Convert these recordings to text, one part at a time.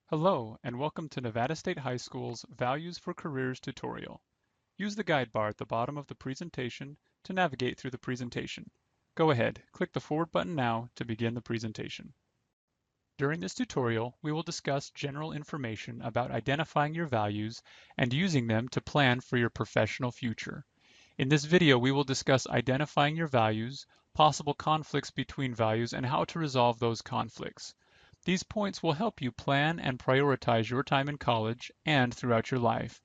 Hello, and welcome to Nevada State High School's Values for Careers tutorial. Use the guide bar at the bottom of the presentation to navigate through the presentation. Go ahead, click the forward button now to begin the presentation. During this tutorial, we will discuss general information about identifying your values and using them to plan for your professional future. In this video, we will discuss identifying your values, possible conflicts between values, and how to resolve those conflicts. These points will help you plan and prioritize your time in college and throughout your life.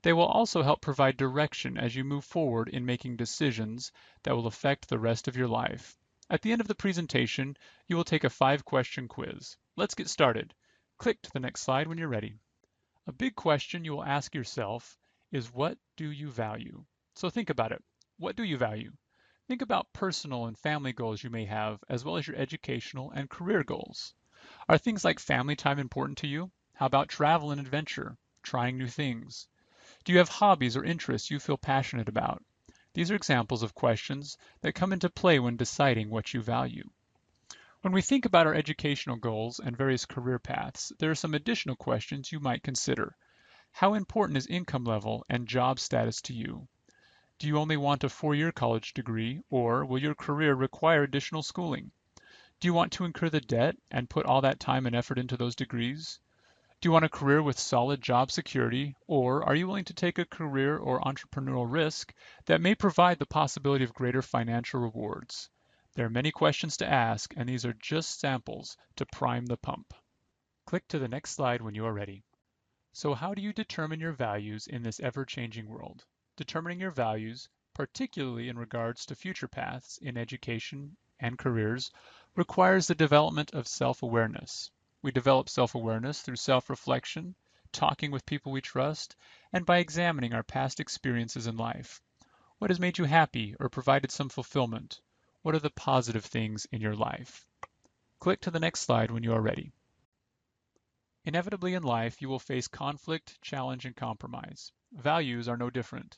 They will also help provide direction as you move forward in making decisions that will affect the rest of your life. At the end of the presentation, you will take a 5-question quiz. Let's get started. Click to the next slide when you're ready. A big question you will ask yourself is, what do you value? So think about it. What do you value? Think about personal and family goals you may have, as well as your educational and career goals. Are things like family time important to you? How about travel and adventure, trying new things? Do you have hobbies or interests you feel passionate about? These are examples of questions that come into play when deciding what you value. When we think about our educational goals and various career paths, there are some additional questions you might consider. How important is income level and job status to you? Do you only want a 4-year college degree, or will your career require additional schooling? Do you want to incur the debt and put all that time and effort into those degrees? Do you want a career with solid job security, or are you willing to take a career or entrepreneurial risk that may provide the possibility of greater financial rewards? There are many questions to ask, and these are just samples to prime the pump. Click to the next slide when you are ready. So how do you determine your values in this ever-changing world? Determining your values, particularly in regards to future paths in education and careers, requires the development of self-awareness. We develop self-awareness through self-reflection, talking with people we trust, and by examining our past experiences in life. What has made you happy or provided some fulfillment? What are the positive things in your life? Click to the next slide when you are ready. Inevitably in life, you will face conflict, challenge, and compromise. Values are no different.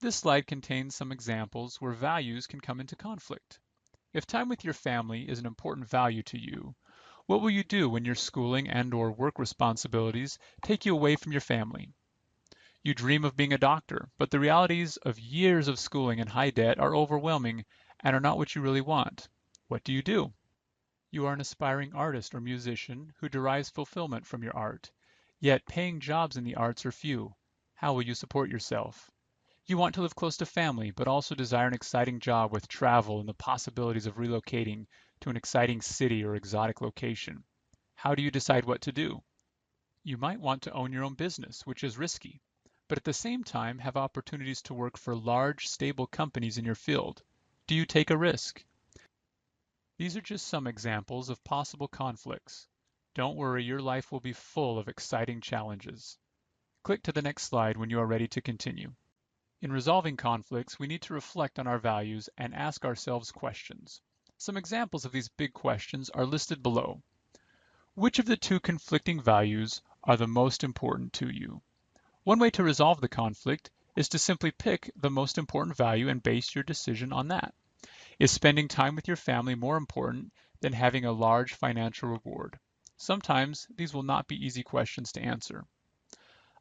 This slide contains some examples where values can come into conflict. If time with your family is an important value to you, what will you do when your schooling and/or work responsibilities take you away from your family? You dream of being a doctor, but the realities of years of schooling and high debt are overwhelming and are not what you really want. What do? You are an aspiring artist or musician who derives fulfillment from your art, yet paying jobs in the arts are few. How will you support yourself? You want to live close to family, but also desire an exciting job with travel and the possibilities of relocating to an exciting city or exotic location. How do you decide what to do? You might want to own your own business, which is risky, but at the same time have opportunities to work for large, stable companies in your field. Do you take a risk? These are just some examples of possible conflicts. Don't worry, your life will be full of exciting challenges. Click to the next slide when you are ready to continue. In resolving conflicts, we need to reflect on our values and ask ourselves questions. Some examples of these big questions are listed below. Which of the two conflicting values are the most important to you? One way to resolve the conflict is to simply pick the most important value and base your decision on that. Is spending time with your family more important than having a large financial reward? Sometimes these will not be easy questions to answer.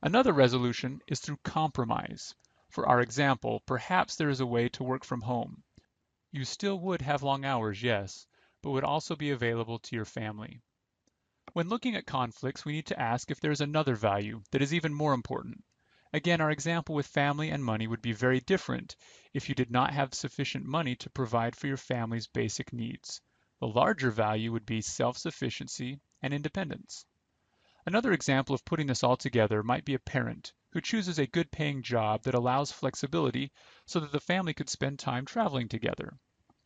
Another resolution is through compromise. For our example, perhaps there is a way to work from home. You still would have long hours, yes, but would also be available to your family. When looking at conflicts, we need to ask if there is another value that is even more important. Again, our example with family and money would be very different if you did not have sufficient money to provide for your family's basic needs. The larger value would be self-sufficiency and independence. Another example of putting this all together might be a parent who chooses a good paying job that allows flexibility so that the family could spend time traveling together.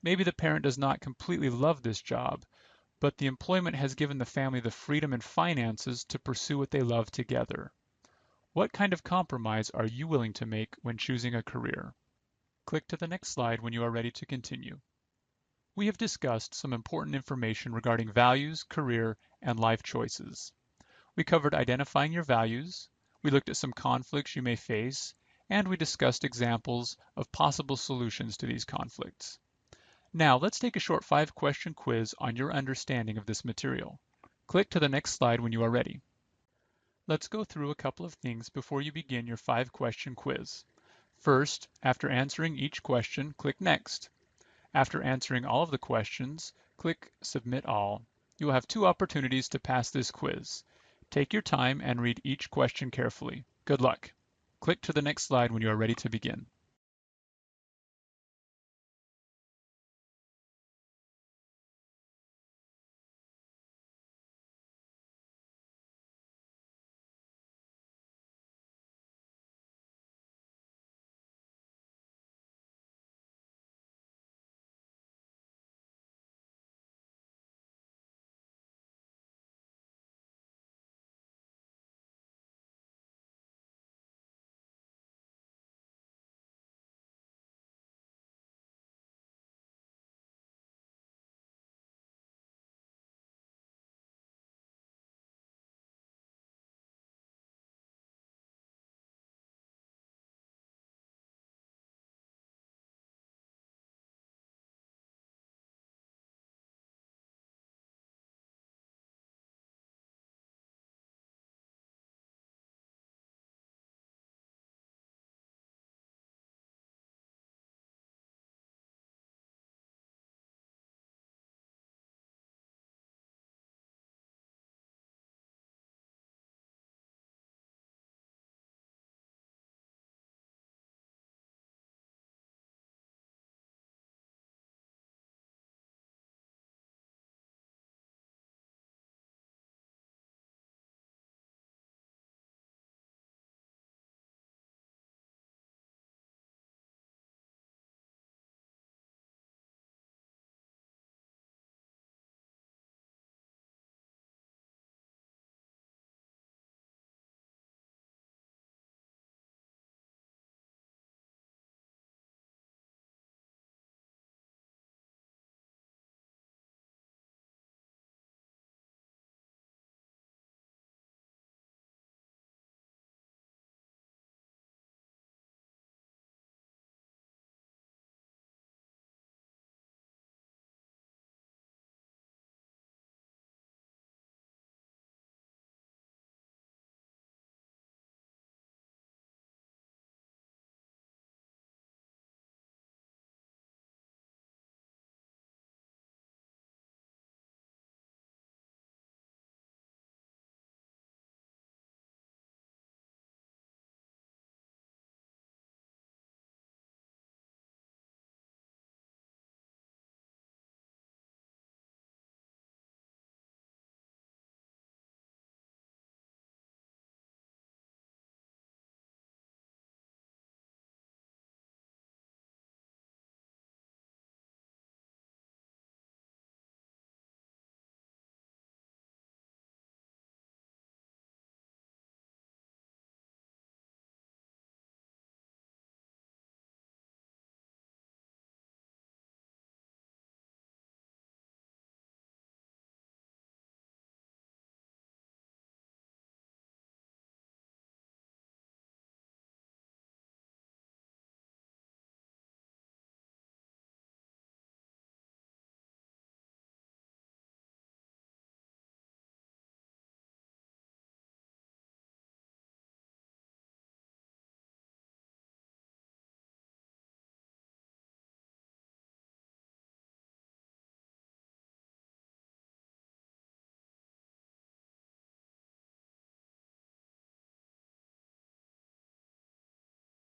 Maybe the parent does not completely love this job, but the employment has given the family the freedom and finances to pursue what they love together. What kind of compromise are you willing to make when choosing a career? Click to the next slide when you are ready to continue. We have discussed some important information regarding values, career, and life choices. We covered identifying your values, we looked at some conflicts you may face, and we discussed examples of possible solutions to these conflicts. Now let's take a short 5-question quiz on your understanding of this material. Click to the next slide when you are ready. Let's go through a couple of things before you begin your 5-question quiz. First, after answering each question, click Next. After answering all of the questions, click Submit All. You will have 2 opportunities to pass this quiz. Take your time and read each question carefully. Good luck. Click to the next slide when you are ready to begin.